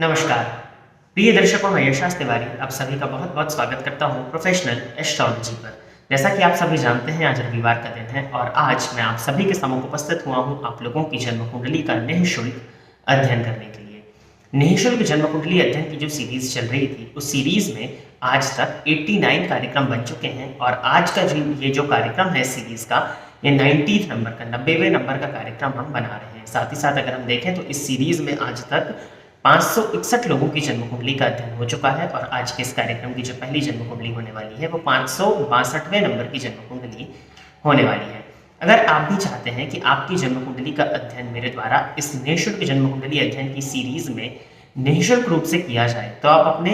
नमस्कार प्रिय दर्शकों, मैं यशराज तिवारी आप सभी का बहुत बहुत स्वागत करता हूं प्रोफेशनल एस्ट्रोलॉजी पर। जैसा कि आप सभी जानते हैं, आज रविवार का दिन है और आज मैं आप सभी के सम्मुख उपस्थित हुआ हूं आप लोगों की जन्म कुंडली का निःशुल्क अध्ययन करने के लिए। निःशुल्क जन्म कुंडली अध्ययन की जो सीरीज चल रही थी, उस सीरीज में आज तक 89 कार्यक्रम बन चुके हैं और आज का ये जो कार्यक्रम है सीरीज का, ये 90 नंबर का 90वें नंबर का कार्यक्रम हम बना रहे हैं। साथ ही साथ अगर हम देखें तो इस सीरीज में आज तक 561 लोगों की जन्म कुंडली का अध्ययन हो चुका है और आज के इस कार्यक्रम की जो पहली जन्म कुंडली होने वाली है वो 562वें नंबर की जन्म कुंडली होने वाली है। अगर आप भी चाहते हैं कि आपकी जन्म कुंडली का अध्ययन मेरे द्वारा इस निःशुल्क जन्म कुंडली अध्ययन की सीरीज में निःशुल्क रूप से किया जाए, तो आप अपने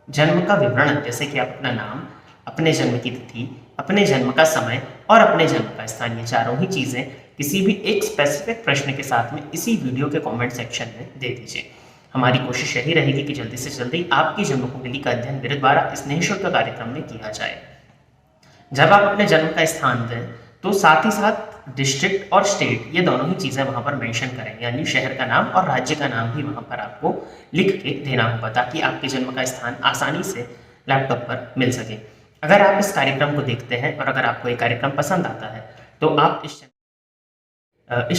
जन्म का विवरण, जैसे कि आप अपना नाम, अपने जन्म की तिथि, अपने जन्म का समय और अपने जन्म का स्थान, ये चारों ही चीजें किसी भी एक स्पेसिफिक प्रश्न के साथ में इसी वीडियो के कमेंट सेक्शन में दे दीजिए। हमारी कोशिश यही रहेगी कि जल्दी से जल्दी आपकी जन्म कुंडली का अध्ययन मेरे द्वारा इस निःशुल्क कार्यक्रम में किया जाए। जब आप अपने जन्म का स्थान दें तो साथ ही साथ डिस्ट्रिक्ट और स्टेट, ये दोनों ही चीजें वहां पर मेंशन करें, यानी शहर का नाम और राज्य का नाम भी वहां पर आपको लिख के देना होगा ताकि आपके जन्म का स्थान आसानी से लैपटॉप पर मिल सके। अगर आप इस कार्यक्रम को देखते हैं और अगर आपको ये कार्यक्रम पसंद आता है तो आप इस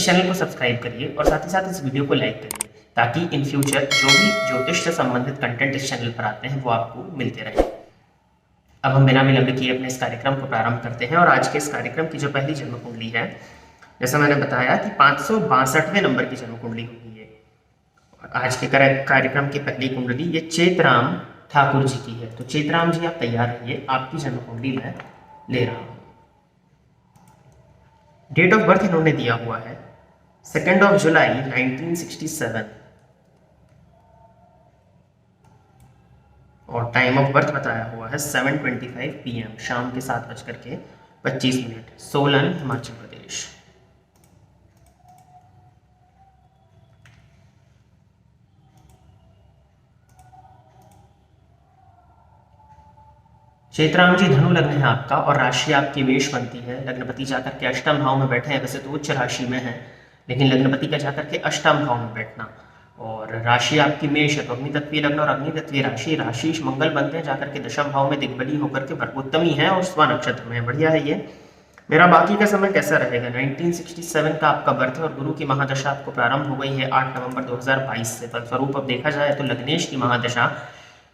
चैनल को सब्सक्राइब करिए और साथ ही साथ इस वीडियो को लाइक करिए ताकि इन फ्यूचर जो भी ज्योतिष से संबंधित कंटेंट इस चैनल पर आते हैं वो आपको मिलते रहे। अब हम बिना विलंब किए अपने इस कार्यक्रम को प्रारंभ करते हैं और आज के इस कार्यक्रम की जो पहली जन्म कुंडली है, जैसा मैंने बताया कि 562वें नंबर की जन्म कुंडली होगी ये। और आज के कार्यक्रम की पहली कुंडली ये चेतराम ठाकुर जी की है। तो चेतराम जी, आप तैयार रहिए, आपकी जन्म कुंडली मैं ले रहा हूँ। डेट ऑफ बर्थ इन्होंने दिया हुआ है 2 जुलाई 1967 और टाइम ऑफ बर्थ बताया हुआ है 7:25 PM, शाम के 7:25, सोलन, हिमाचल प्रदेश। चेतराम जी, धनु लग्न है आपका और राशि आपकी मेष बनती है। लग्नपति जाकर के अष्टम भाव में बैठे हैं, वैसे तो उच्च राशि में है लेकिन लग्नपति का जाकर के अष्टम भाव में बैठना, और राशि आपकी मेष है तो अग्नि तत्वीय लग्न और अग्नि तत्वीय राशि, राशि मंगल बनते हैं जाकर के दशम भाव में दिग्बली होकर के वर्गोत्तमी है और स्व नक्षत्र में है। बढ़िया है ये। मेरा बाकी का समय कैसा रहेगा? 1967 का आपका बर्थ है और गुरु की महादशा आपको प्रारंभ हो गई है 8 नवंबर 2022 से। फलस्वरूप अब देखा जाए तो लग्नेश की महादशा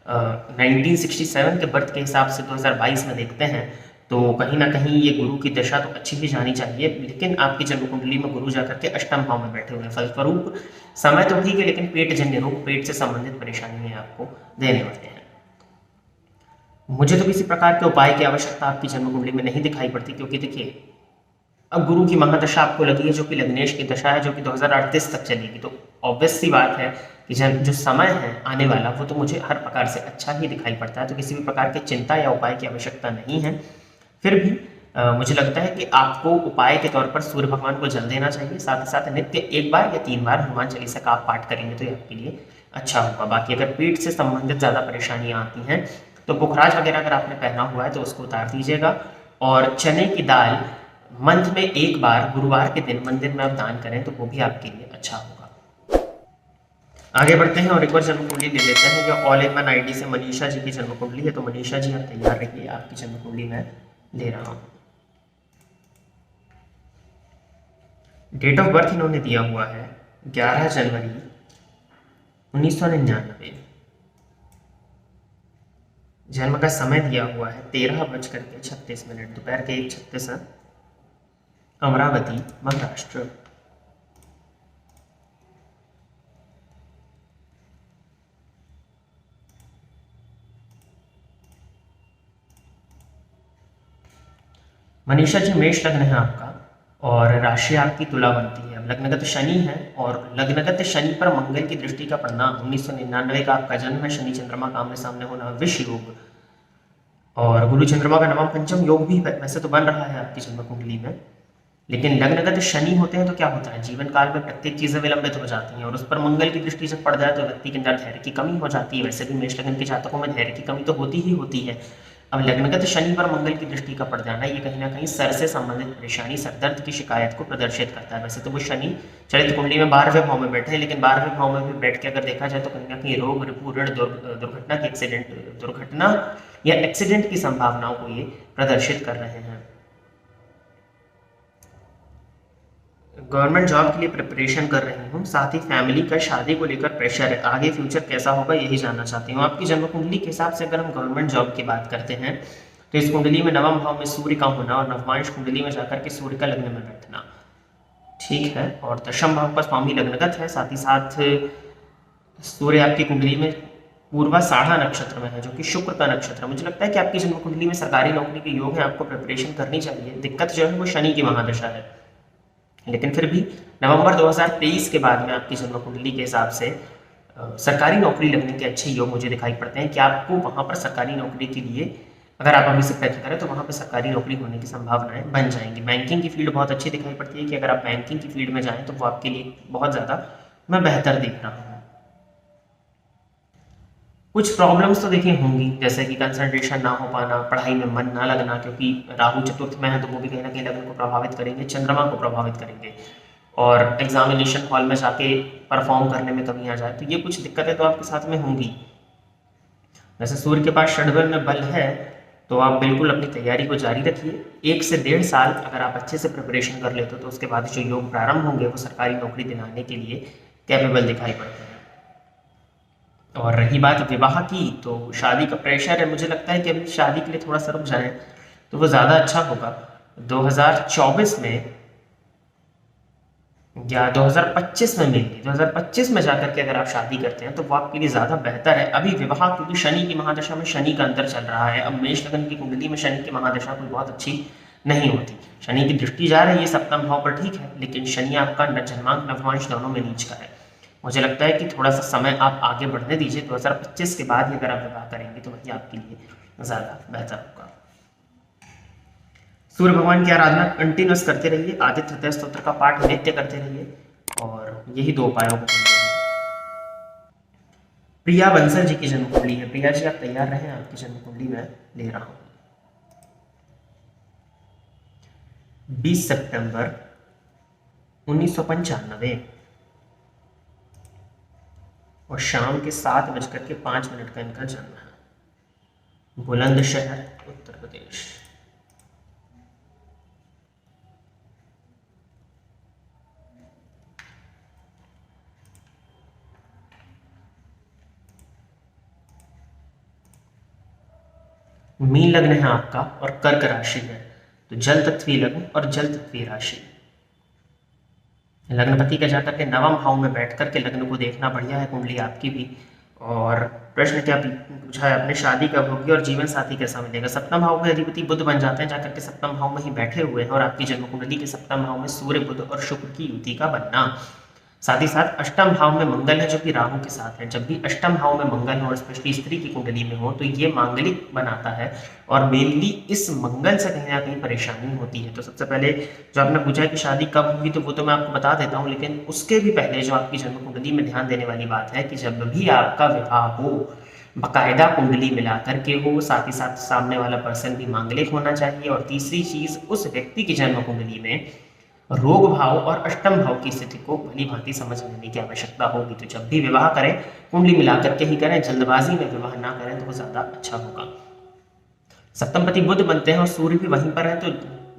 1967 के बर्थ के हिसाब से 2022 में देखते हैं तो कहीं ना कहीं ये गुरु की दशा तो अच्छी ही जानी चाहिए, लेकिन आपकी जन्म कुंडली में गुरु जाकर के अष्टम भाव में बैठे हुए हैं। फलस्वरूप समय तो ठीक है लेकिन पेट जन्य रोग, पेट से संबंधित परेशानियां आपको देने वाले हैं। मुझे तो किसी प्रकार के उपाय की आवश्यकता आपकी जन्म कुंडली में नहीं दिखाई पड़ती, क्योंकि देखिए अब गुरु की महादशा आपको लगी है जो कि लग्नेश की दशा है, जो कि 2038 तक चलेगी। तो ऑब्वियस सी बात है कि जो समय है आने वाला वो तो मुझे हर प्रकार से अच्छा ही दिखाई पड़ता है, तो किसी भी प्रकार की चिंता या उपाय की आवश्यकता नहीं है। फिर भी मुझे लगता है कि आपको उपाय के तौर पर सूर्य भगवान को जल देना चाहिए। साथ ही साथ नित्य 1 बार या 3 बार हनुमान चालीसा का आप पाठ करेंगे तो ये आपके लिए अच्छा होगा। बाकी अगर पेट से संबंधित ज़्यादा परेशानियां आती हैं तो पुखराज वगैरह अगर आपने पहना हुआ है तो उसको उतार दीजिएगा, और चने की दाल मंथ में 1 बार गुरुवार के दिन मंदिर में आप दान करें तो वो भी आपके लिए अच्छा होगा। आगे बढ़ते हैं और एक और जन्म कुंडली ले लेते हैं जो ऑल इन वन ID से मनीषा जी की जन्म कुंडली है। तो मनीषा जी, आप तैयार रहिए, आपकी जन्म कुंडली मैं ले रहा हूं। डेट ऑफ बर्थ इन्होंने दिया हुआ है 11 जनवरी 1999। जन्म का समय दिया हुआ है 13:36, दोपहर के 1:36, अमरावती, महाराष्ट्र। मनीषा जी, मेष लग्न है आपका और राशि आपकी तुला बनती है। अब लग्नगत शनि है और लग्नगत शनि पर मंगल की दृष्टि का परिणाम 1999 का आपका जन्म है। शनि चंद्रमा का आमने सामने होना, विष योग, और गुरु चंद्रमा का नवम पंचम योग भी वैसे तो बन रहा है आपकी जन्म कुंडली में, लेकिन लग्नगत शनि होते हैं तो क्या होता है, जीवन काल में प्रत्येक चीजें विलंबित हो जाती हैं और उस पर मंगल की दृष्टि जब पड़ जाए तो व्यक्ति के अंदर धैर्य की कमी हो जाती है। वैसे भी मेष लग्न के जातकों में धैर्य की कमी तो होती ही होती है। अब लग्नगत शनि पर मंगल की दृष्टि का पड़ जाना ये कहीं ना कहीं सर से संबंधित परेशानी, सर दर्द की शिकायत को प्रदर्शित करता है। वैसे तो वो शनि चरित्र कुंडली में 12वें भाव में बैठे हैं, लेकिन 12वें भाव में भी बैठ के अगर देखा जाए तो कहीं ना कहीं रोग, रिपू, ऋण, दुर्घटना की दुर्घटना या एक्सीडेंट की संभावनाओं को ये प्रदर्शित कर रहे हैं। गवर्नमेंट जॉब के लिए प्रिपरेशन कर रही हूँ, साथ ही फैमिली का शादी को लेकर प्रेशर है, आगे फ्यूचर कैसा होगा यही जानना चाहती हूँ। आपकी जन्म कुंडली के हिसाब से अगर हम गवर्नमेंट जॉब की बात करते हैं तो इस कुंडली में नवम भाव में सूर्य का होना और नवमांश कुंडली में जाकर के सूर्य का लग्न में बैठना ठीक है, और दशम भाव का स्वामी लग्नगत है, साथ ही साथ सूर्य आपकी कुंडली में पूर्वा साढ़ा नक्षत्र में है जो कि शुक्र का नक्षत्र है। मुझे लगता है कि आपकी जन्म कुंडली में सरकारी नौकरी के योग है, आपको प्रिपरेशन करनी चाहिए। दिक्कत जो है वो शनि की महादशा है, लेकिन फिर भी नवंबर 2023 के बाद में आपकी जन्म कुंडली के हिसाब से सरकारी नौकरी लगने के अच्छे योग मुझे दिखाई पड़ते हैं कि आपको वहाँ पर सरकारी नौकरी के लिए अगर आप अभी से प्रयत्न करें तो वहाँ पर सरकारी नौकरी होने की संभावनाएं बन जाएंगी। बैंकिंग की फील्ड बहुत अच्छी दिखाई पड़ती है कि अगर आप बैंकिंग की फील्ड में जाएं तो वो आपके लिए बहुत ज़्यादा मैं बेहतर देख रहा हूँ। कुछ प्रॉब्लम्स तो देखिए होंगी, जैसे कि कंसंट्रेशन ना हो पाना, पढ़ाई में मन ना लगना, क्योंकि राहु चतुर्थ में है तो वो भी कहीं ना कहीं लग्न को प्रभावित करेंगे, चंद्रमा को प्रभावित करेंगे, और एग्जामिनेशन हॉल में जाके परफॉर्म करने में कमी आ जाए तो ये कुछ दिक्कतें तो आपके साथ में होंगी। वैसे सूर्य के पास षड्वर में बल है तो आप बिल्कुल अपनी तैयारी को जारी रखिए। 1 से 1.5 साल अगर आप अच्छे से प्रिपरेशन कर लेते हो तो उसके बाद जो योग प्रारंभ होंगे वो सरकारी नौकरी दिलाने के लिए कैपेबल दिखाई पड़ते हैं। और रही बात विवाह की, तो शादी का प्रेशर है, मुझे लगता है कि अभी शादी के लिए थोड़ा सा रुक जाएं तो वो ज़्यादा अच्छा होगा। 2024 में या 2025 में मिलेगी, 2025 में जाकर के अगर आप शादी करते हैं तो वो आपके लिए ज़्यादा बेहतर है। अभी विवाह, क्योंकि शनि की महादशा में शनि का अंतर चल रहा है, अब मेष लग्न की कुंडली में शनि की महादशा कोई बहुत अच्छी नहीं होती। शनि की दृष्टि जा रही है सप्तम भाव पर, ठीक है, लेकिन शनि आपका जन्मांक नवमांश दोनों में नीच का है। मुझे लगता है कि थोड़ा सा समय आप आगे बढ़ने दीजिए, 2025 के बाद ही अगर आप विवाह करेंगे तो वही आपके लिए ज़्यादा बेहतर होगा। सूर्य भगवान की आराधना कंटिन्यूस करते रहिए, आदित्य हृदय स्तोत्र का पाठ नित्य करते रहिए, और यही 2 उपायों को करिए। प्रिया बंसल जी की जन्म कुंडली है। प्रिया जी आप तैयार रहें, आपकी जन्म कुंडली मैं ले रहा हूं। 20 सितंबर 1995 और शाम के 7:05 का इनका जन्म है। बुलंदशहर, उत्तर प्रदेश। मीन लग्न है आपका और कर्क राशि है, तो जल तत्वीय लग्न और जल तत्वीय राशि। लग्नपति का जाकर के नवम भाव में बैठ करके लग्न को देखना बढ़िया है, कुंडली आपकी भी। और प्रश्न क्या पूछा है आपने, शादी कब होगी और जीवन साथी कैसा मिलेगा। सप्तम भाव के अधिपति बुध बन जाते हैं, जाकर के सप्तम भाव में ही बैठे हुए हैं, और आपकी जन्म कुंडली के सप्तम भाव में सूर्य, बुध और शुक्र की युति का बनना। साथ ही साथ अष्टम भाव में मंगल है जो कि राहु के साथ है। जब भी अष्टम भाव में मंगल हो और स्पेशली स्त्री की कुंडली में हो तो ये मांगलिक बनाता है, और मेनली इस मंगल से कहीं ना कहीं परेशानी होती है। तो सबसे पहले जो आपने पूछा है कि शादी कब होगी, तो वो तो मैं आपको बता देता हूँ, लेकिन उसके भी पहले जो आपकी जन्म कुंडली में ध्यान देने वाली बात है कि जब भी आपका विवाह हो बाकायदा कुंडली मिला करके हो, साथ ही साथ सामने वाला पर्सन भी मांगलिक होना चाहिए, और तीसरी चीज उस व्यक्ति की जन्म कुंडली में रोग भाव और अष्टम भाव की स्थिति को भली भांति समझ लेने की आवश्यकता होगी। तो जब भी विवाह करें कुंडली मिलाकर के ही करें, जल्दबाजी में विवाह ना करें तो वो ज्यादा अच्छा होगा। सप्तमपति बुध बनते हैं और सूर्य भी वहीं पर है, तो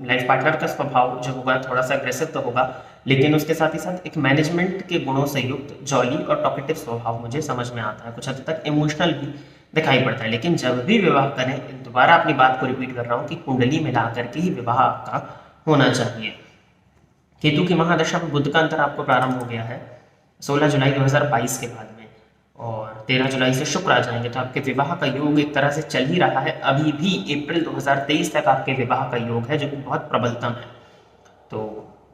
लाइफ पार्टनर का स्वभाव जो होगा थोड़ा सा अग्रेसिव तो होगा, लेकिन उसके साथ ही साथ एक मैनेजमेंट के गुणों से युक्त जॉली और टॉकेटिव स्वभाव मुझे समझ में आता है, कुछ हद तक इमोशनल भी दिखाई पड़ता है। लेकिन जब भी विवाह करें, दोबारा अपनी बात को रिपीट कर रहा हूँ कि कुंडली मिला करके ही विवाह आपका होना चाहिए। केतु की महादशा में बुध का अंतर आपको प्रारंभ हो गया है 16 जुलाई 2022 के बाद में, और 13 जुलाई से शुक्र आ जाएंगे, तो आपके विवाह का योग एक तरह से चल ही रहा है। अभी भी अप्रैल 2023 तक आपके विवाह का योग है जो कि बहुत प्रबलतम है। तो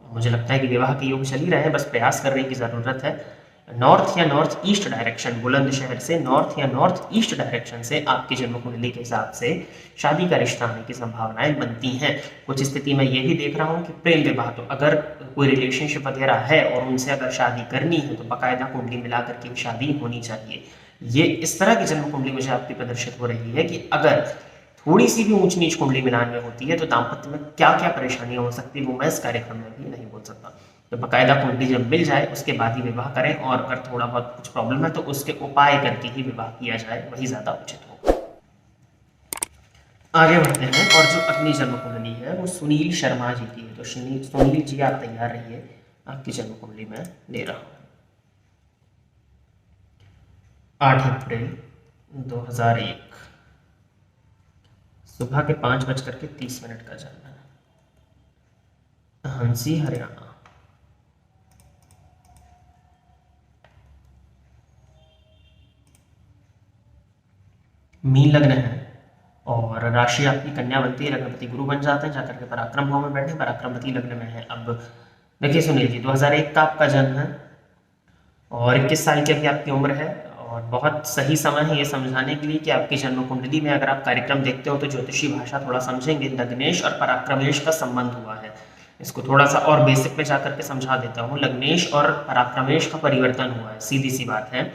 मुझे लगता है कि विवाह के योग चल ही रहे हैं, बस प्रयास करने की ज़रूरत है। नॉर्थ या नॉर्थ ईस्ट डायरेक्शन, बुलंदशहर से नॉर्थ या नॉर्थ ईस्ट डायरेक्शन से आपकी जन्म कुंडली के हिसाब से शादी का रिश्ता आने की संभावनाएं बनती हैं। कुछ स्थिति में ये भी देख रहा हूँ कि प्रेम विवाह, तो अगर कोई रिलेशनशिप वगैरह है और उनसे अगर शादी करनी है तो बाकायदा कुंडली मिला करके शादी होनी चाहिए। ये इस तरह की जन्म कुंडली मुझे आपकी प्रदर्शित हो रही है कि अगर थोड़ी सी भी ऊंच नीच कुंडली मिलान में होती है तो दाम्पत्य में क्या क्या परेशानियां हो सकती है वो मैं इस कार्यक्रम में भी नहीं बोल सकता। तो बाकायदा कुंडली जब मिल जाए उसके बाद ही विवाह करें, और अगर थोड़ा बहुत कुछ प्रॉब्लम है तो उसके उपाय करके ही विवाह किया जाए, वही ज़्यादा उचित होगा। आगे बढ़ते हैं, और जो अग्नि जन्म कुंडली है वो सुनील शर्मा जी की है। तो सुनील जी आप तैयार रहिए, आपकी जन्म कुंडली में ले रहा हूँ। 8 अप्रैल 2001 सुबह के 5:30 का जन्म है, हंसी हरियाणा। मीन लग्न है और राशि आपकी कन्या बनती है, लग्नपति गुरु बन जाते हैं, जाकर के पराक्रम भाव में बैठे, पराक्रमपति लग्न में है। अब देखिए सुनील जी, 2001 का आपका जन्म है और 21 साल की अभी आपकी उम्र है, और बहुत सही समय है ये समझाने के लिए कि आपकी जन्म कुंडली में अगर आप कार्यक्रम देखते हो तो ज्योतिषी भाषा थोड़ा समझेंगे। लग्नेश और पराक्रमेश का संबंध हुआ है, इसको थोड़ा सा और बेसिक में जाकर के समझा देता हूँ। लग्नेश और पराक्रमेश का परिवर्तन हुआ है, सीधी सी बात है।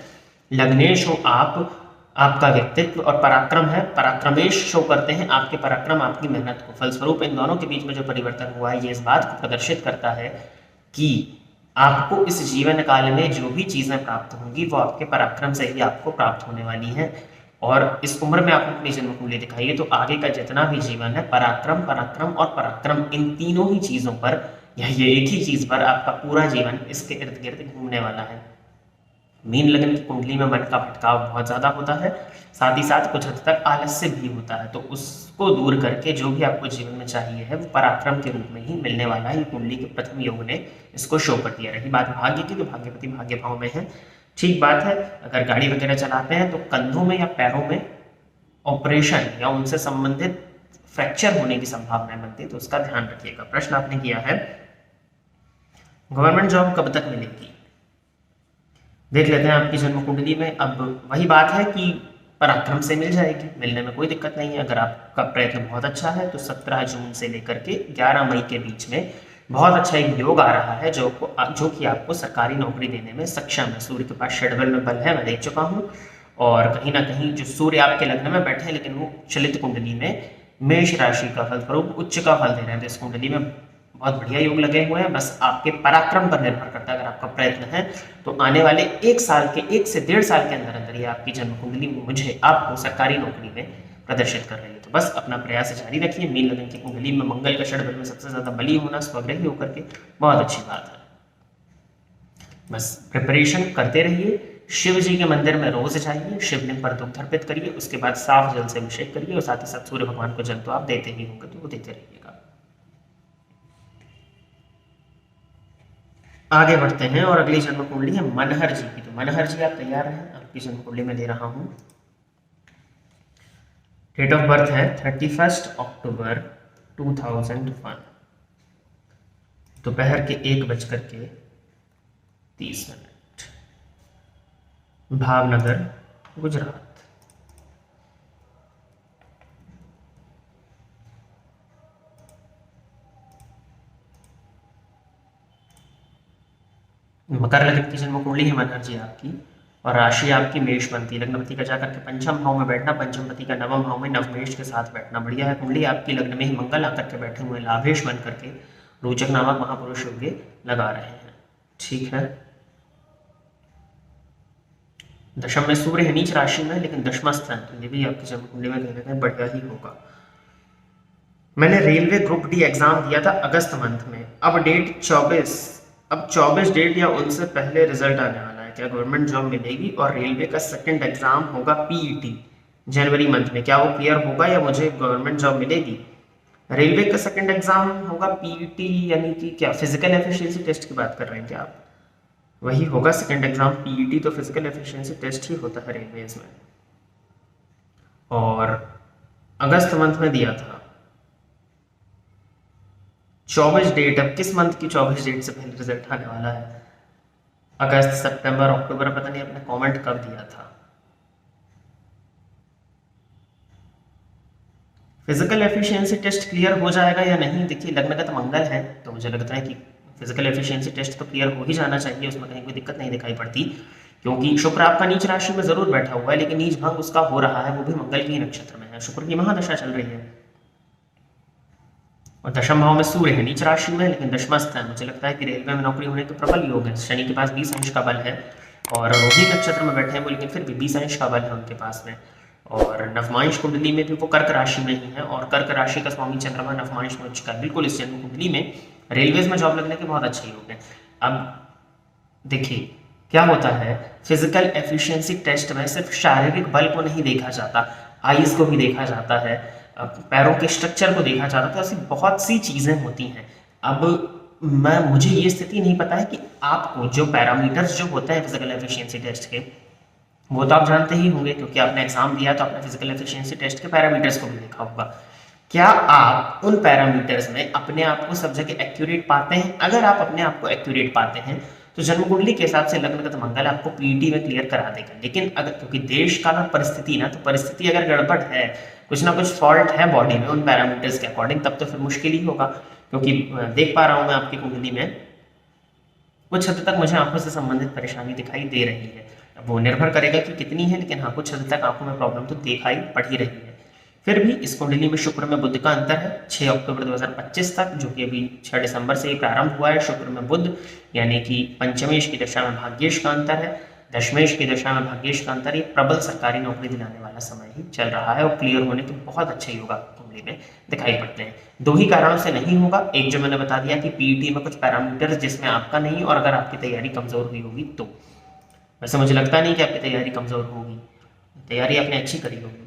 लग्नेश हो आप, आपका व्यक्तित्व, और पराक्रम है, पराक्रमेश शो करते हैं आपके पराक्रम, आपकी मेहनत को। फलस्वरूप इन दोनों के बीच में जो परिवर्तन हुआ है ये इस बात को प्रदर्शित करता है कि आपको इस जीवन काल में जो भी चीजें प्राप्त होंगी वो आपके पराक्रम से ही आपको प्राप्त होने वाली हैं। और इस उम्र में आप अपनी जन्म कुंडली दिखाइए तो आगे का जितना भी जीवन है पराक्रम, पराक्रम और पराक्रम, इन तीनों ही चीजों पर, या ये एक ही चीज पर आपका पूरा जीवन इसके इर्द गिर्द घूमने वाला है। मीन लग्न की कुंडली में मन का भटकाव बहुत ज्यादा होता है, साथ ही साथ कुछ हद तक आलस्य भी होता है, तो उसको दूर करके जो भी आपको जीवन में चाहिए है वो पराक्रम के रूप में ही मिलने वाला है। ये कुंडली के प्रथम योग ने इसको शो कर दिया। रही बात भाग्य की, तो भाग्यपति भाग्य भाव में है, ठीक बात है। अगर गाड़ी वगैरह चलाते हैं तो कंधों में या पैरों में ऑपरेशन या उनसे संबंधित फ्रैक्चर होने की संभावनाएं बनती है, तो उसका ध्यान रखिएगा। प्रश्न आपने किया है गवर्नमेंट जॉब कब तक मिलेगी, देख लेते हैं आपकी जन्म कुंडली में। अब वही बात है कि पराक्रम से मिल जाएगी, मिलने में कोई दिक्कत नहीं है। अगर आपका प्रयत्न बहुत अच्छा है तो 17 जून से लेकर के 11 मई के बीच में बहुत अच्छा एक योग आ रहा है जो कि आपको सरकारी नौकरी देने में सक्षम है। सूर्य के पास षड्बल में बल है, मैं देख चुका हूँ, और कहीं ना कहीं जो सूर्य आपके लग्न में बैठे हैं लेकिन वो चलित कुंडली में मेष राशि का फलस्वरूप उच्च का फल दे रहे हैं, तो इस कुंडली में बहुत बढ़िया योग लगे हुए हैं। बस आपके पराक्रम पर निर्भर करता है। अगर आपका प्रयत्न है तो आने वाले 1 साल के 1 से 1.5 साल के अंदर अंदर ये आपकी जन्म कुंडली मुझे आपको सरकारी नौकरी में प्रदर्शित कर रही है। तो बस अपना प्रयास जारी रखिए। मीन लग्न की कुंडली में मंगल का षड्बल में सबसे ज्यादा बली होना, स्वग्रही होकर के, बहुत अच्छी बात है। बस प्रिपरेशन करते रहिए। शिव जी के मंदिर में रोज जाइए, शिवलिंग पर दुग्ध अर्पित करिए, उसके बाद साफ जल से अभिषेक करिए, और साथ ही साथ सूर्य भगवान को जल तो आप देते ही होंगे, तो वो देते रहिएगा। आगे बढ़ते हैं, और अगली जन्म कुंडली है मनहर जी की। तो मनहर जी आप तैयार हैं, आपकी जन्म कुंडली में दे रहा हूं। डेट ऑफ बर्थ है 31 अक्टूबर 2001, दोपहर के 1:30, भावनगर, गुजरात। मकर लग्न की जन्म कुंडली है मनहर जी आपकी, और राशि आपकी मेष बनती है। लग्नपति का जाकर के पंचम भाव में बैठना, पंचमपति का नवम भाव में नवमेष के साथ बैठना बढ़िया है। कुंडली आपकी लग्न में ही मंगल आकर के बैठे हुए लाभेश बन करके रोचक नामक महापुरुष योग लगा रहे हैं, ठीक है। दशम में सूर्य है, नीच राशि में, लेकिन दशमस्थ है, तो ये भी आपकी जन्म कुंडली में कहीं ना बढ़िया ही होगा। मैंने रेलवे ग्रुप डी एग्जाम दिया था अगस्त मंथ में, अब 24 डेट या उनसे पहले रिजल्ट आने वाला है। क्या गवर्नमेंट जॉब मिलेगी? और रेलवे का सेकंड एग्जाम होगा पीईटी जनवरी मंथ में, क्या वो क्लियर होगा या मुझे गवर्नमेंट जॉब मिलेगी? रेलवे का सेकंड एग्जाम होगा पीईटी, यानी कि क्या फिजिकल एफिशिएंसी टेस्ट की बात कर रहे हैं क्या आप? वही होगा सेकंड एग्जाम पीईटी, तो फिजिकल एफिशिएंसी टेस्ट ही होता है रेलवेज में, और अगस्त मंथ में दिया था। 24 डेट, अब किस मंथ की 24 डेट से पहले रिजल्ट आने वाला है? अगस्त, सितंबर, अक्टूबर, पता नहीं आपने कमेंट कब दिया था। फिजिकल एफिशिएंसी टेस्ट क्लियर हो जाएगा या नहीं? देखिए लग्नगत मंगल है, तो मुझे लगता है कि फिजिकल एफिशिएंसी टेस्ट तो क्लियर हो ही जाना चाहिए, उसमें कहीं कोई दिक्कत नहीं दिखाई पड़ती, क्योंकि शुक्र आपका नीच राशि में जरूर बैठा हुआ है, लेकिन नीच भंग उसका हो रहा है, वो भी मंगल के ही नक्षत्र में है। शुक्र की महादशा चल रही है और दशम भाव में सूर्य है, नीच राशि में, लेकिन दशमस्थ है। मुझे लगता है कि रेलवे में नौकरी होने के प्रबल योग है। शनि के पास 20 अंश का बल है और रोहिणी नक्षत्र में बैठे हैं वो, लेकिन फिर भी 20 अंश का बल है उनके पास में। और नवमांश कुंडली में भी वो कर्क राशि में ही है और कर्क राशि का स्वामी चंद्रमा नवमांश में उच्च का। बिल्कुल इस जन्म कुंडली में रेलवेज में जॉब लगने के बहुत अच्छे योग हैं। अब देखिए क्या होता है, फिजिकल एफिशिएंसी टेस्ट में सिर्फ शारीरिक बल को नहीं देखा जाता, आइज को भी देखा जाता है, पैरों के स्ट्रक्चर को देखा जाता है। तो ऐसी बहुत सी चीज़ें होती हैं। अब मुझे ये स्थिति नहीं पता है कि आपको जो पैरामीटर्स जो होते हैं फिजिकल एफिशिएंसी टेस्ट के, वो तो आप जानते ही होंगे क्योंकि आपने एग्जाम दिया तो आपने फिजिकल एफिशिएंसी टेस्ट के पैरामीटर्स को भी देखा होगा। क्या आप उन पैरामीटर्स में अपने आप को सब जगह एक्यूरेट पाते हैं? अगर आप अपने आप को एक्यूरेट पाते हैं तो जन्म कुंडली के हिसाब से लग्नगत मंगल आपको पीटी में क्लियर करा देगा। लेकिन अगर क्योंकि देश काल और परिस्थिति ना, तो परिस्थिति अगर गड़बड़ है, कुछ ना कुछ फॉल्ट है बॉडी में उन पैरामीटर्स के अकॉर्डिंग, तब तो फिर मुश्किल ही होगा। क्योंकि देख पा रहा हूँ मैं आपकी कुंडली में कुछ हद तक मुझे आंखों से संबंधित परेशानी दिखाई दे रही है। वो निर्भर करेगा कि कितनी है, लेकिन हाँ कुछ हद तक आंखों में प्रॉब्लम तो दिखाई पड़ ही रही है। फिर भी इस कुंडली में शुक्र में बुध का अंतर है 6 अक्टूबर 2025 तक, जो कि अभी 6 दिसंबर से ही प्रारंभ हुआ है। शुक्र में बुध यानी कि पंचमेश की दशा में भाग्येश का अंतर है, दशमेश की दशा में भाग्येश का अंतर। ये प्रबल सरकारी नौकरी दिलाने वाला समय ही चल रहा है और क्लियर होने के बहुत अच्छे योग कुंडली में दिखाई पड़ते हैं। दो ही कारणों से नहीं होगा, एक जो मैंने बता दिया कि पीईटी में कुछ पैरामीटर जिसमें आपका नहीं, और अगर आपकी तैयारी कमजोर हुई होगी तो। वैसे मुझे लगता नहीं कि आपकी तैयारी कमजोर होगी, तैयारी आपने अच्छी करी होगी।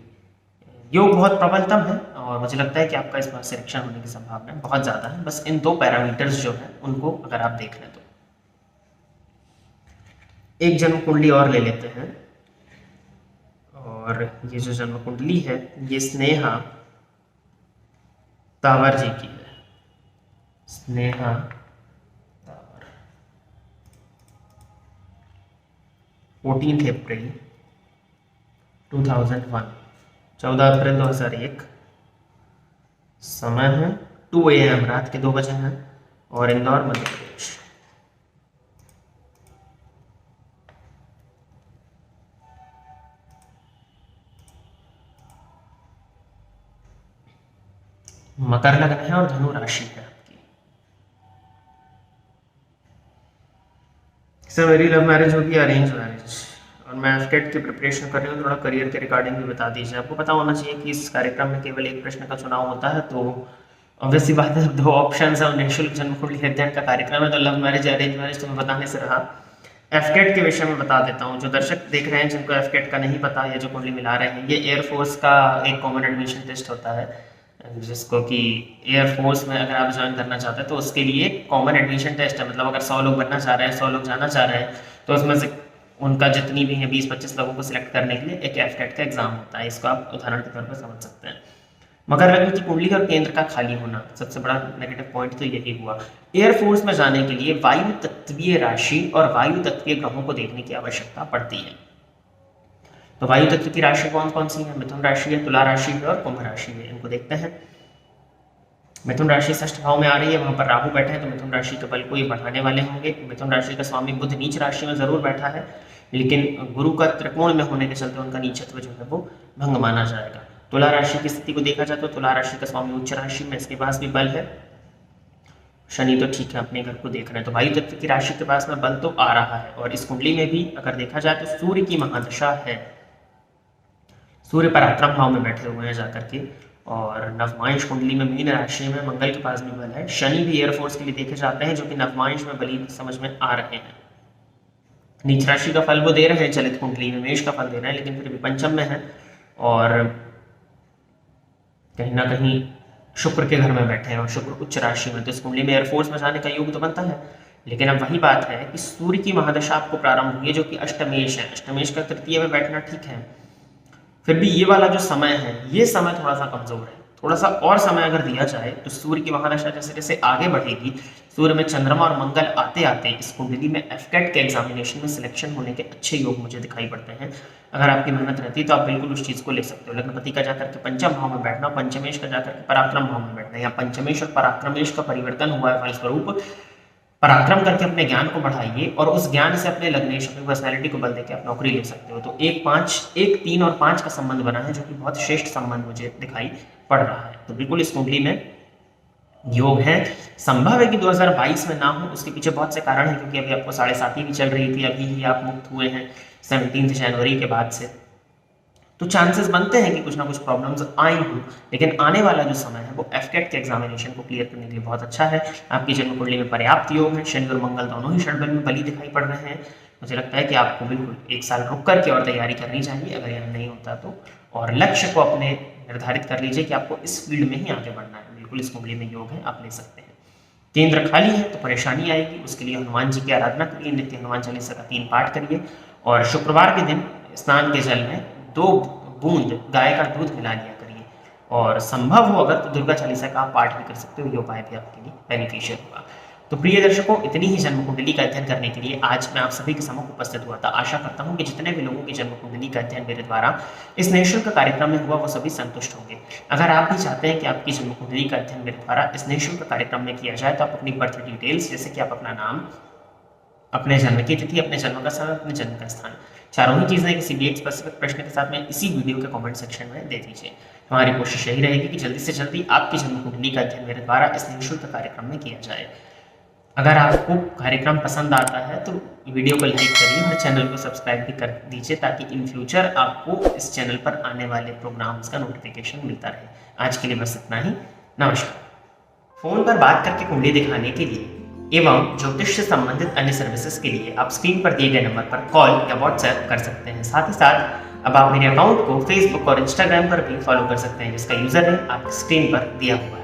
योग बहुत प्रबलतम है और मुझे लगता है कि आपका इस बार सिलेक्शन होने की संभावना बहुत ज़्यादा है। बस इन दो पैरामीटर्स जो हैं उनको अगर आप देख लें तो। एक जन्म कुंडली और ले लेते हैं और ये जो जन्म कुंडली है ये स्नेहा तावर जी की है। स्नेहा तावर 14 अप्रैल 2001, 14 अप्रैल 2001। समय है 2 AM, रात के 2 बजे हैं और इंदौर मध्य प्रदेश। मकर लग्न है और धनु राशि है आपकी। सर मेरी लव मैरिज होगी अरेंज मैरिज, और मैं एफटेट की प्रिपरेशन कर रही हूँ। थोड़ा करियर के रिगार्डिंग भी बता दीजिए। आपको पता होना चाहिए कि इस कार्यक्रम में केवल एक प्रश्न का चुनाव होता है, तो ऑब्वियसली बात है, 2 ऑप्शन है और निःशुल्क जन्म कुंडली अध्ययन का कार्यक्रम है, तो लव मैरिज अरेंज मैरिज तो मैं बताने से रहा। एफटेट के विषय में बता देता हूँ। जो दर्शक देख रहे हैं जिनको एफटेट का नहीं पता, ये जो कुंडली मिला रहे हैं, ये एयरफोर्स का एक कॉमन एडमिशन टेस्ट होता है, जिसको कि एयरफोर्स में अगर आप ज्वाइन करना चाहते हैं तो उसके लिए कॉमन एडमिशन टेस्ट है। मतलब अगर 100 लोग बनना चाह रहे हैं, 100 लोग जाना चाह रहे हैं, तो उसमें से उनका जितनी भी है 20-25 लोगों को सिलेक्ट करने के लिए एक एफटेट का एग्जाम होता है। इसको आप उदाहरण के तौर पर समझ सकते हैं। मकर लग्न की कुंडली और केंद्र का खाली होना, सबसे बड़ा नेगेटिव पॉइंट तो यही हुआ। एयरफोर्स में जाने के लिए वायु तत्वीय राशि और वायु तत्वीय ग्रहों को देखने की आवश्यकता पड़ती है। तो वायु तत्व की राशि कौन कौन सी है? मिथुन राशि है, तुला राशि है और कुंभ राशि है। इनको देखते हैं। मिथुन राशि 6th भाव में आ रही है, वहां पर राहु बैठे हैं, तो मिथुन राशि के बल को ये बढ़ाने वाले होंगे। मिथुन राशि का स्वामी बुध नीच राशि में जरूर बैठा है, लेकिन गुरु का त्रिकोण में होने के चलते उनका नीचत्व जो है वो भंग माना जाएगा। तुला राशि की स्थिति को देखा जाए तो तुला राशि का स्वामी उच्च राशि में, इसके पास भी बल है। शनि तो ठीक है, अपने घर को देख रहे हैं, तो वायु तत्व की राशि के पास में बल तो आ रहा है। और इस कुंडली में भी अगर देखा जाए तो सूर्य की महादशा है, सूर्य पराक्रम भाव में बैठे हुए हैं जाकर के, और नवमांश कुंडली में मीन राशि में मंगल के पास भी बल है। शनि भी एयरफोर्स के लिए देखे जाते हैं, जो कि नवमांश में बली समझ में आ रहे हैं। नीच राशि का फल वो दे रहे हैं चलित कुंडली में, मेष का फल दे रहे हैं, लेकिन फिर भी पंचम में है और कहीं ना कहीं शुक्र के घर में बैठे हैं और शुक्र उच्च राशि में, तो इस कुंडली में एयरफोर्स में जाने का योग तो बनता है। लेकिन अब वही बात है कि सूर्य की महादशा आपको प्रारंभ हुई है, जो कि अष्टमेश है। अष्टमेश का तृतीय में बैठना ठीक है, फिर भी ये वाला जो समय है, ये समय थोड़ा सा कमजोर है। थोड़ा सा और समय अगर दिया जाए तो सूर्य की महादशा जैसे जैसे आगे बढ़ेगी, सूर्य में चंद्रमा और मंगल आते आते इस कुंडली में एफटेट के एग्जामिनेशन में सिलेक्शन होने के अच्छे योग मुझे दिखाई पड़ते हैं। अगर आपकी मेहनत रहती है तो आप बिल्कुल उस चीज को ले सकते हो। लग्नपति का जाकर के पंचम भाव में बैठना, पंचमेश का जाकर के पराक्रम भाव में बैठना, या पंचमेश और पराक्रमेश का परिवर्तन हुआ है फलस्वरूप पराक्रम करके अपने ज्ञान को बढ़ाइए और उस ज्ञान से अपने लग्नेश, अपनी पर्सनैलिटी को बल देकर आप नौकरी ले सकते हो। तो 1 3 और 5 का संबंध बना है, जो कि बहुत श्रेष्ठ संबंध मुझे दिखाई पड़ रहा है। तो बिल्कुल इस कुंडली में योग है। संभव है कि 2022 में ना हो, उसके पीछे बहुत से कारण हैं, क्योंकि अभी आपको 7.5 भी चल रही थी, अभी ही आप मुक्त हुए हैं 17 जनवरी के बाद से। तो चांसेस बनते हैं कि कुछ ना कुछ प्रॉब्लम्स आई हों, लेकिन आने वाला जो समय है वो एफकेट के एग्जामिनेशन को क्लियर करने के लिए बहुत अच्छा है। आपकी जन्म कुंडली में पर्याप्त योग है, शनि और मंगल दोनों ही षडबल में बली दिखाई पड़ रहे हैं। मुझे लगता है कि आपको बिल्कुल 1 साल रुक करके और तैयारी करनी चाहिए, अगर यह नहीं होता तो। और लक्ष्य को अपने निर्धारित कर लीजिए कि आपको इस फील्ड में ही आगे बढ़ना है। बिल्कुल इस कुंडली में योग है, आप ले सकते हैं। केंद्र खाली है तो परेशानी आएगी, उसके लिए हनुमान जी की आराधना करिए, नित्य हनुमान चालीसा का 3 पाठ करिए, और शुक्रवार के दिन स्नान के जल में 2 बूंद गाय का दूध मिला लिया करिए, और संभव हो अगर तो दुर्गा चालीसा का आप पाठ भी कर सकते हो, ये उपाय भी आपके लिए बेनिफिशियल होगा। तो प्रिय दर्शकों, इतनी ही जन्म कुंडली का अध्ययन करने के लिए आज मैं आप सभी के सम्मुख उपस्थित हुआ था। आशा करता हूं कि जितने भी लोगों की जन्म कुंडली का अध्ययन मेरे द्वारा इस निःशुल्क कार्यक्रम में हुआ, वो सभी संतुष्ट होंगे। अगर आप भी चाहते हैं कि आपकी जन्म कुंडली का अध्ययन मेरे द्वारा इस निःशुल्क कार्यक्रम में किया जाए, तो आप अपनी बर्थ डिटेल्स, जैसे कि आप अपना नाम, अपने जन्म की तिथि, अपने जन्म का समय, अपने जन्म का स्थान, चारों ही चीज़ें किसी भी एक स्पेसिफिक प्रश्न के साथ में इसी वीडियो के कमेंट सेक्शन में दे दीजिए। हमारी कोशिश यही रहेगी कि जल्दी से जल्दी आपकी जन्म कुंडली का अध्ययन मेरे द्वारा इस निःशुल्क कार्यक्रम में किया जाए। अगर आपको कार्यक्रम पसंद आता है तो वीडियो को लाइक करिए और चैनल को सब्सक्राइब भी कर दीजिए, ताकि इन फ्यूचर आपको इस चैनल पर आने वाले प्रोग्राम्स का नोटिफिकेशन मिलता रहे। आज के लिए बस इतना ही। नमस्कार। फोन पर बात करके कुंडली दिखाने के लिए एवं ज्योतिष से संबंधित अन्य सर्विसेज के लिए आप स्क्रीन पर दिए गए नंबर पर कॉल या व्हाट्सएप कर सकते हैं। साथ ही साथ अब आप मेरे अकाउंट को फेसबुक और इंस्टाग्राम पर भी फॉलो कर सकते हैं, जिसका यूजर नेम आपकी स्क्रीन पर दिया हुआ है।